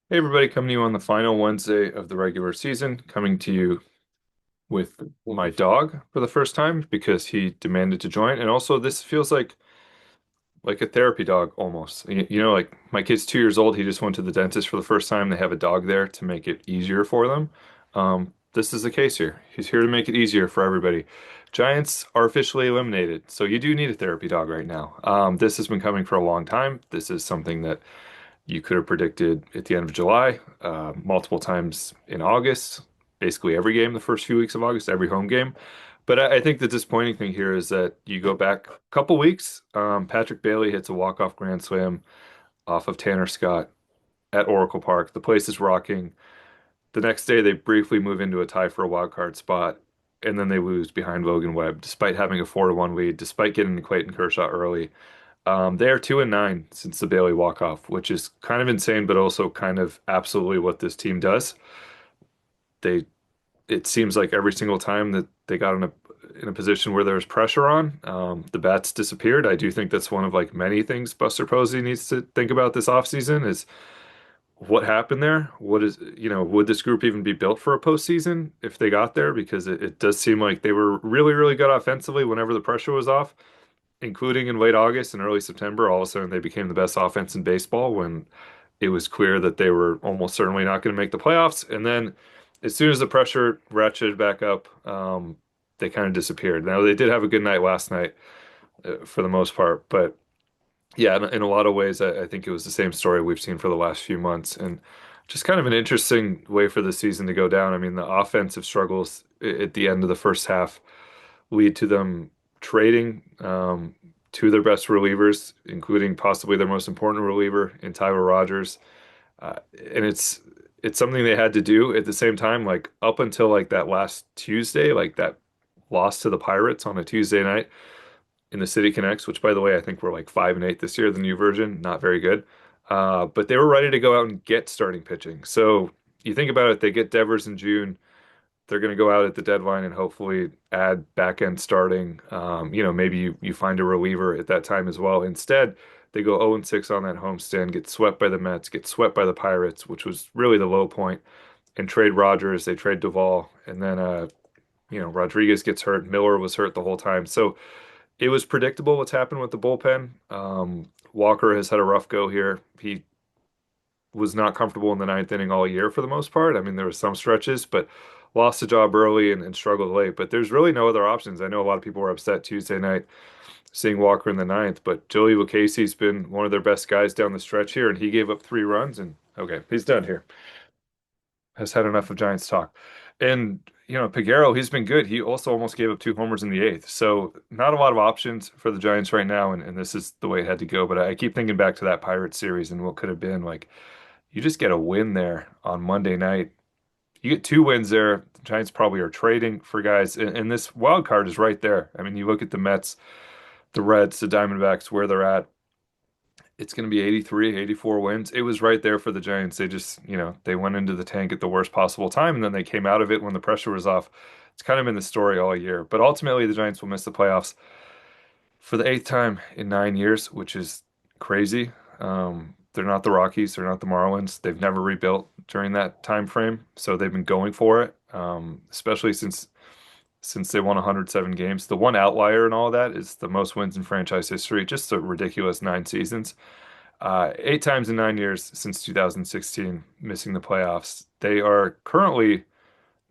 Hey everybody, coming to you on the final Wednesday of the regular season, coming to you with my dog for the first time because he demanded to join. And also this feels like a therapy dog almost. Like my kid's 2 years old, he just went to the dentist for the first time. They have a dog there to make it easier for them. This is the case here. He's here to make it easier for everybody. Giants are officially eliminated, so you do need a therapy dog right now. This has been coming for a long time. This is something that you could have predicted at the end of July, multiple times in August, basically every game the first few weeks of August, every home game. But I think the disappointing thing here is that you go back a couple weeks, Patrick Bailey hits a walk-off grand slam off of Tanner Scott at Oracle Park. The place is rocking. The next day, they briefly move into a tie for a wild card spot, and then they lose behind Logan Webb, despite having a 4-1 lead, despite getting to Clayton Kershaw early. They are 2-9 since the Bailey walk-off, which is kind of insane, but also kind of absolutely what this team does. They It seems like every single time that they got in a position where there was pressure on, the bats disappeared. I do think that's one of like many things Buster Posey needs to think about this offseason is what happened there. Would this group even be built for a postseason if they got there? Because it does seem like they were really, really good offensively whenever the pressure was off, including in late August and early September. All of a sudden, they became the best offense in baseball when it was clear that they were almost certainly not going to make the playoffs. And then, as soon as the pressure ratcheted back up, they kind of disappeared. Now, they did have a good night last night for the most part, but yeah, in a lot of ways, I think it was the same story we've seen for the last few months, and just kind of an interesting way for the season to go down. I mean, the offensive struggles at the end of the first half lead to them trading two of their best relievers, including possibly their most important reliever in Tyler Rogers. Uh, and it's something they had to do at the same time, like up until like that last Tuesday, like that loss to the Pirates on a Tuesday night in the City Connects, which by the way, I think we're like 5-8 this year, the new version, not very good. But they were ready to go out and get starting pitching. So you think about it, they get Devers in June. They're going to go out at the deadline and hopefully add back end starting. Maybe you find a reliever at that time as well. Instead, they go 0-6 on that homestand, get swept by the Mets, get swept by the Pirates, which was really the low point, and trade Rogers. They trade Duvall, and then Rodriguez gets hurt. Miller was hurt the whole time. So it was predictable what's happened with the bullpen. Walker has had a rough go here. He was not comfortable in the ninth inning all year for the most part. I mean, there were some stretches, but lost the job early and struggled late. But there's really no other options. I know a lot of people were upset Tuesday night seeing Walker in the ninth, but Joey Lucchese's been one of their best guys down the stretch here, and he gave up 3 runs. And okay, he's done here. Has had enough of Giants talk. And Peguero, he's been good. He also almost gave up 2 homers in the eighth. So not a lot of options for the Giants right now, and this is the way it had to go. But I keep thinking back to that Pirates series and what could have been. Like, you just get a win there on Monday night. You get 2 wins there. The Giants probably are trading for guys, and this wild card is right there. I mean, you look at the Mets, the Reds, the Diamondbacks, where they're at. It's going to be 83, 84 wins. It was right there for the Giants. They just, they went into the tank at the worst possible time, and then they came out of it when the pressure was off. It's kind of been the story all year. But ultimately, the Giants will miss the playoffs for the eighth time in 9 years, which is crazy. They're not the Rockies, they're not the Marlins. They've never rebuilt during that time frame, so they've been going for it. Especially since they won 107 games. The one outlier in all of that is the most wins in franchise history, just a ridiculous 9 seasons. 8 times in 9 years since 2016, missing the playoffs. They are currently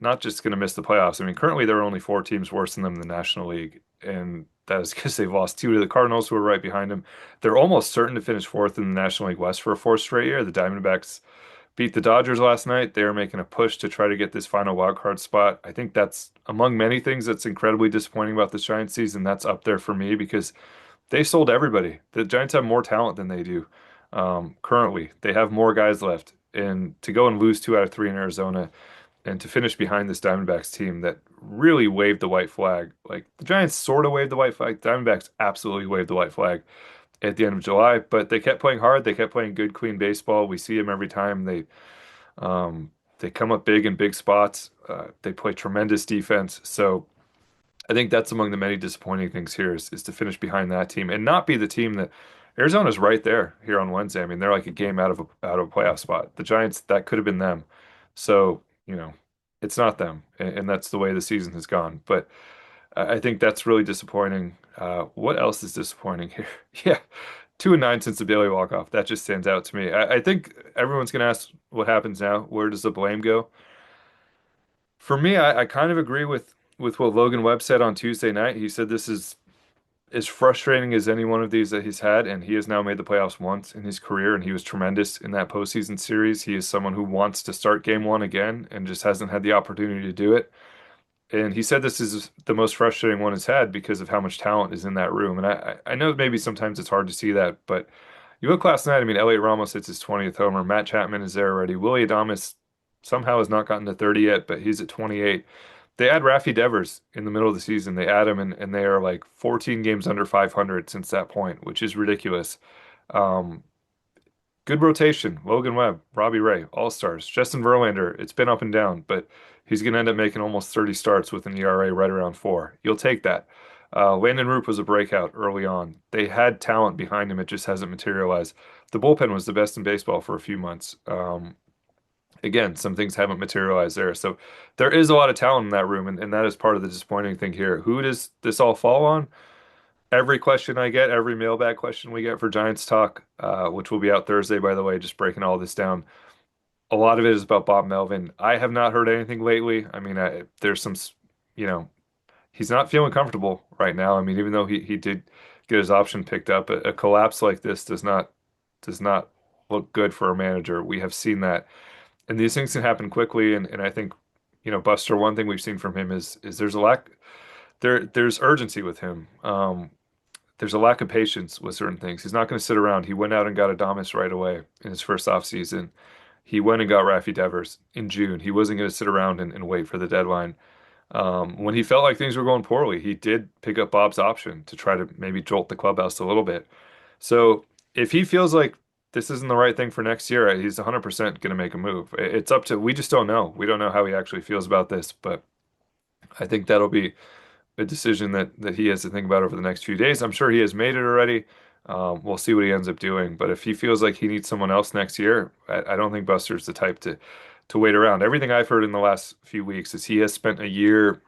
not just going to miss the playoffs. I mean, currently there are only 4 teams worse than them in the National League, and that is because they've lost 2 to the Cardinals, who are right behind them. They're almost certain to finish fourth in the National League West for a fourth straight year. The Diamondbacks beat the Dodgers last night. They are making a push to try to get this final wild card spot. I think that's among many things that's incredibly disappointing about this Giants season. That's up there for me because they sold everybody. The Giants have more talent than they do. Currently, they have more guys left. And to go and lose 2 out of 3 in Arizona and to finish behind this Diamondbacks team that really waved the white flag. Like the Giants sort of waved the white flag. Diamondbacks absolutely waved the white flag at the end of July, but they kept playing hard. They kept playing good, clean baseball. We see them every time. They come up big in big spots. They play tremendous defense. So I think that's among the many disappointing things here is to finish behind that team and not be the team that Arizona's right there here on Wednesday. I mean, they're like a game out of a playoff spot. The Giants, that could have been them. So, it's not them, and that's the way the season has gone. But I think that's really disappointing. What else is disappointing here? Yeah, 2-9 since the Bailey walk-off. That just stands out to me. I think everyone's gonna ask what happens now. Where does the blame go? For me, I kind of agree with what Logan Webb said on Tuesday night. He said this is as frustrating as any one of these that he's had, and he has now made the playoffs once in his career, and he was tremendous in that postseason series. He is someone who wants to start game one again and just hasn't had the opportunity to do it. And he said this is the most frustrating one he's had because of how much talent is in that room. And I know maybe sometimes it's hard to see that, but you look last night, I mean, Elliot Ramos hits his 20th homer. Matt Chapman is there already. Willie Adames somehow has not gotten to 30 yet, but he's at 28. They add Rafi Devers in the middle of the season. They add him, and they are like 14 games under 500 since that point, which is ridiculous. Um, Good rotation. Logan Webb, Robbie Ray, all stars. Justin Verlander, it's been up and down, but he's going to end up making almost 30 starts with an ERA right around 4. You'll take that. Landon Roop was a breakout early on. They had talent behind him, it just hasn't materialized. The bullpen was the best in baseball for a few months. Again, some things haven't materialized there. So there is a lot of talent in that room, and that is part of the disappointing thing here. Who does this all fall on? Every question I get, every mailbag question we get for Giants Talk, which will be out Thursday, by the way, just breaking all this down. A lot of it is about Bob Melvin. I have not heard anything lately. I mean, there's some, you know, he's not feeling comfortable right now. I mean, even though he did get his option picked up, a collapse like this does not look good for a manager. We have seen that, and these things can happen quickly. And I think, Buster, one thing we've seen from him is there's urgency with him. There's a lack of patience with certain things. He's not going to sit around. He went out and got Adames right away in his first offseason. He went and got Rafi Devers in June. He wasn't going to sit around and wait for the deadline. When he felt like things were going poorly, he did pick up Bob's option to try to maybe jolt the clubhouse a little bit. So if he feels like this isn't the right thing for next year, he's 100% going to make a move. It's up to, we just don't know. We don't know how he actually feels about this, but I think that'll be a decision that he has to think about over the next few days. I'm sure he has made it already. We'll see what he ends up doing. But if he feels like he needs someone else next year, I don't think Buster's the type to wait around. Everything I've heard in the last few weeks is he has spent a year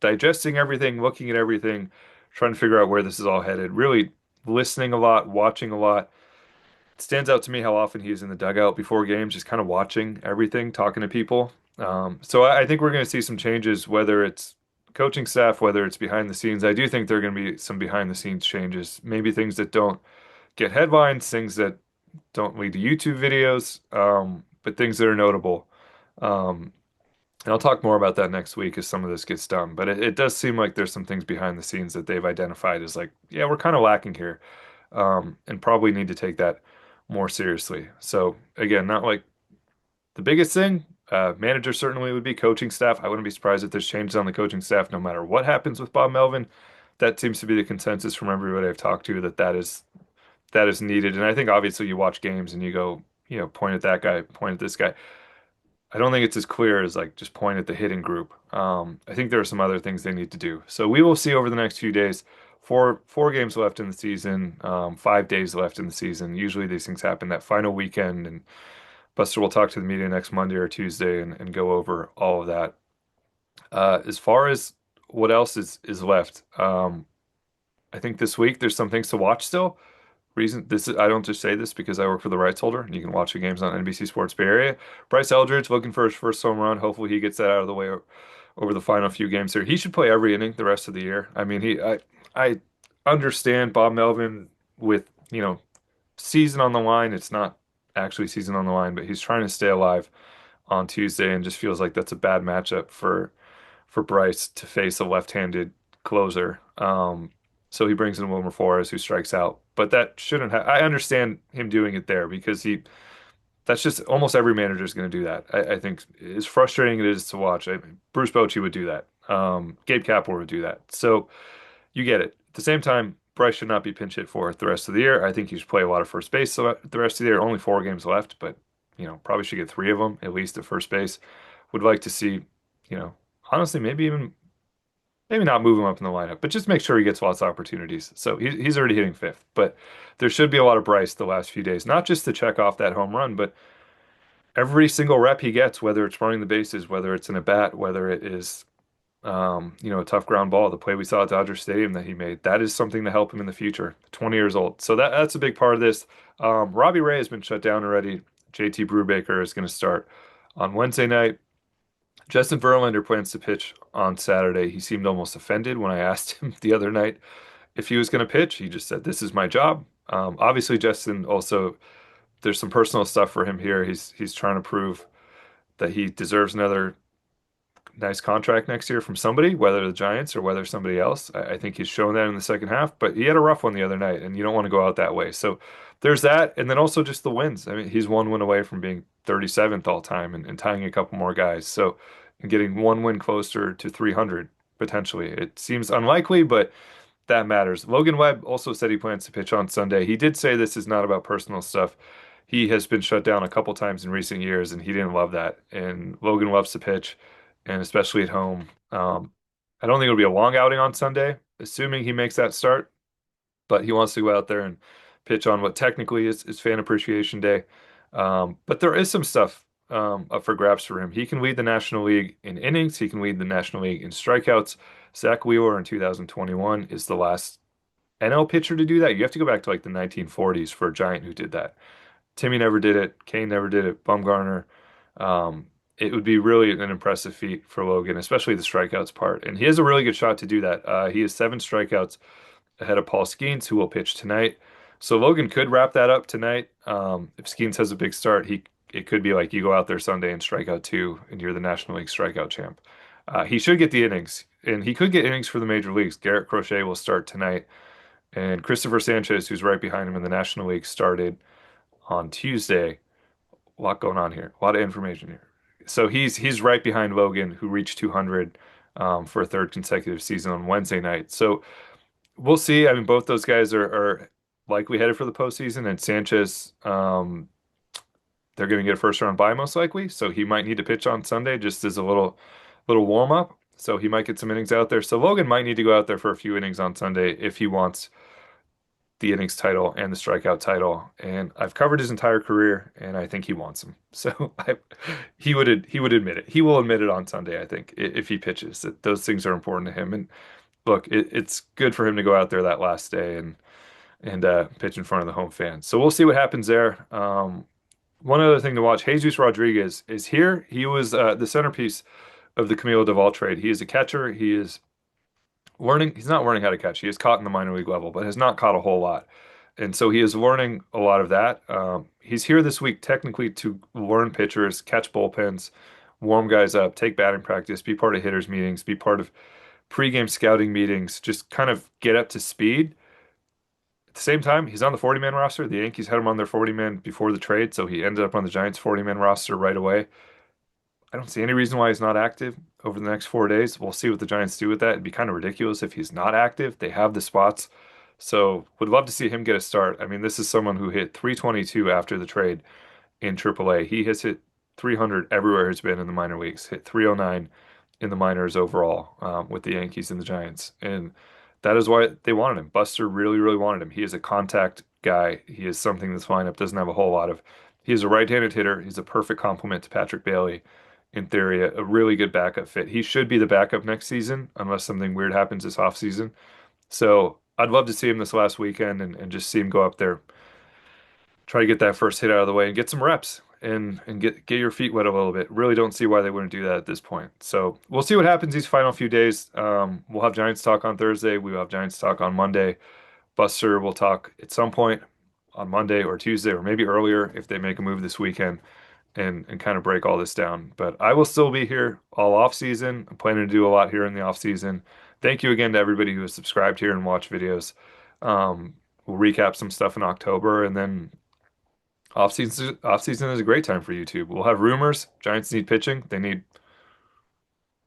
digesting everything, looking at everything, trying to figure out where this is all headed. Really listening a lot, watching a lot. It stands out to me how often he's in the dugout before games, just kind of watching everything, talking to people. So I think we're going to see some changes, whether it's coaching staff, whether it's behind the scenes. I do think there are going to be some behind the scenes changes, maybe things that don't get headlines, things that don't lead to YouTube videos, but things that are notable. Um, and I'll talk more about that next week as some of this gets done. But it does seem like there's some things behind the scenes that they've identified as like, yeah, we're kind of lacking here, and probably need to take that more seriously. So again, not like the biggest thing, manager certainly would be coaching staff. I wouldn't be surprised if there's changes on the coaching staff no matter what happens with Bob Melvin. That seems to be the consensus from everybody I've talked to that is needed. And I think obviously you watch games and you go, point at that guy, point at this guy. I don't think it's as clear as like just point at the hitting group. I think there are some other things they need to do. So we will see over the next few days. Four games left in the season, 5 days left in the season. Usually these things happen that final weekend, and Buster will talk to the media next Monday or Tuesday and go over all of that. As far as what else is left, I think this week there's some things to watch still. I don't just say this because I work for the rights holder, and you can watch the games on NBC Sports Bay Area. Bryce Eldridge looking for his first home run. Hopefully he gets that out of the way over the final few games here. He should play every inning the rest of the year. I mean, I understand Bob Melvin with, season on the line. It's not actually season on the line, but he's trying to stay alive on Tuesday, and just feels like that's a bad matchup for Bryce to face a left-handed closer. So he brings in Wilmer Flores, who strikes out. But that shouldn't have. I understand him doing it there because that's just almost every manager is going to do that. I think as frustrating it is to watch, Bruce Bochy would do that. Gabe Kapler would do that. So you get it. At the same time, Bryce should not be pinch hit for the rest of the year. I think he should play a lot of first base the rest of the year. Only 4 games left, but probably should get 3 of them at least at first base. Would like to see, honestly, maybe even maybe not move him up in the lineup, but just make sure he gets lots of opportunities. So he's already hitting fifth, but there should be a lot of Bryce the last few days, not just to check off that home run, but every single rep he gets, whether it's running the bases, whether it's in a bat, whether it is a tough ground ball, the play we saw at Dodger Stadium that he made, that is something to help him in the future. 20 years old. So that's a big part of this. Robbie Ray has been shut down already. JT Brubaker is going to start on Wednesday night. Justin Verlander plans to pitch on Saturday. He seemed almost offended when I asked him the other night if he was going to pitch. He just said, "This is my job." Obviously, Justin also, there's some personal stuff for him here. He's trying to prove that he deserves another nice contract next year from somebody, whether the Giants or whether somebody else. I think he's shown that in the second half, but he had a rough one the other night, and you don't want to go out that way. So there's that, and then also just the wins. I mean, he's one win away from being 37th all time and tying a couple more guys. So and getting one win closer to 300 potentially. It seems unlikely, but that matters. Logan Webb also said he plans to pitch on Sunday. He did say this is not about personal stuff. He has been shut down a couple times in recent years, and he didn't love that. And Logan loves to pitch, and especially at home. I don't think it'll be a long outing on Sunday, assuming he makes that start, but he wants to go out there and pitch on what technically is Fan Appreciation Day. But there is some stuff up for grabs for him. He can lead the National League in innings. He can lead the National League in strikeouts. Zach Wheeler in 2021 is the last NL pitcher to do that. You have to go back to like the 1940s for a Giant who did that. Timmy never did it. Kane never did it. Bumgarner. Um, it would be really an impressive feat for Logan, especially the strikeouts part. And he has a really good shot to do that. He has 7 strikeouts ahead of Paul Skeens, who will pitch tonight. So Logan could wrap that up tonight. If Skeens has a big start, it could be like you go out there Sunday and strike out two, and you're the National League strikeout champ. He should get the innings, and he could get innings for the major leagues. Garrett Crochet will start tonight, and Christopher Sanchez, who's right behind him in the National League, started on Tuesday. A lot going on here, a lot of information here. So he's right behind Logan, who reached 200 for a third consecutive season on Wednesday night. So we'll see. I mean, both those guys are likely headed for the postseason, and Sanchez, they're going to get a first round bye most likely, so he might need to pitch on Sunday just as a little warm up. So he might get some innings out there. So Logan might need to go out there for a few innings on Sunday if he wants the innings title and the strikeout title. And I've covered his entire career, and I think he wants them. So he would admit it. He will admit it on Sunday, I think, if he pitches that those things are important to him. And look, it's good for him to go out there that last day and pitch in front of the home fans. So we'll see what happens there. One other thing to watch: Jesus Rodriguez is here. He was the centerpiece of the Camilo Doval trade. He is a catcher. He is learning. He's not learning how to catch. He has caught in the minor league level, but has not caught a whole lot. And so he is learning a lot of that. He's here this week technically to learn pitchers, catch bullpens, warm guys up, take batting practice, be part of hitters meetings, be part of pregame scouting meetings, just kind of get up to speed. At the same time, he's on the 40-man roster. The Yankees had him on their 40-man before the trade, so he ended up on the Giants 40-man roster right away. I don't see any reason why he's not active over the next 4 days. We'll see what the Giants do with that. It'd be kind of ridiculous if he's not active. They have the spots. So would love to see him get a start. I mean, this is someone who hit 322 after the trade in AAA. He has hit 300 everywhere he's been in the minor leagues, hit 309 in the minors overall with the Yankees and the Giants. And that is why they wanted him. Buster really, really wanted him. He is a contact guy. He is something this lineup doesn't have a whole lot of. He is a right-handed hitter. He's a perfect complement to Patrick Bailey. In theory, a really good backup fit. He should be the backup next season unless something weird happens this offseason. So I'd love to see him this last weekend and just see him go up there, try to get that first hit out of the way and get some reps and get your feet wet a little bit. Really don't see why they wouldn't do that at this point. So we'll see what happens these final few days. We'll have Giants talk on Thursday. We will have Giants talk on Monday. Buster will talk at some point on Monday or Tuesday or maybe earlier if they make a move this weekend and kind of break all this down. But I will still be here all off season. I'm planning to do a lot here in the off season. Thank you again to everybody who has subscribed here and watched videos. We'll recap some stuff in October, and then off season is a great time for YouTube. We'll have rumors. Giants need pitching. They need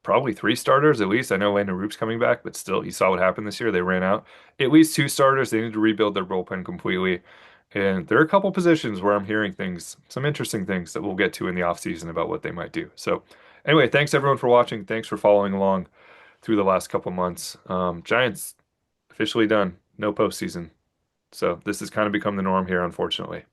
probably 3 starters at least. I know Landon Roop's coming back, but still, you saw what happened this year. They ran out. At least 2 starters. They need to rebuild their bullpen completely. And there are a couple positions where I'm hearing things, some interesting things that we'll get to in the offseason about what they might do. So anyway, thanks everyone for watching. Thanks for following along. through the last couple months. Giants officially done. No postseason. So this has kind of become the norm here, unfortunately.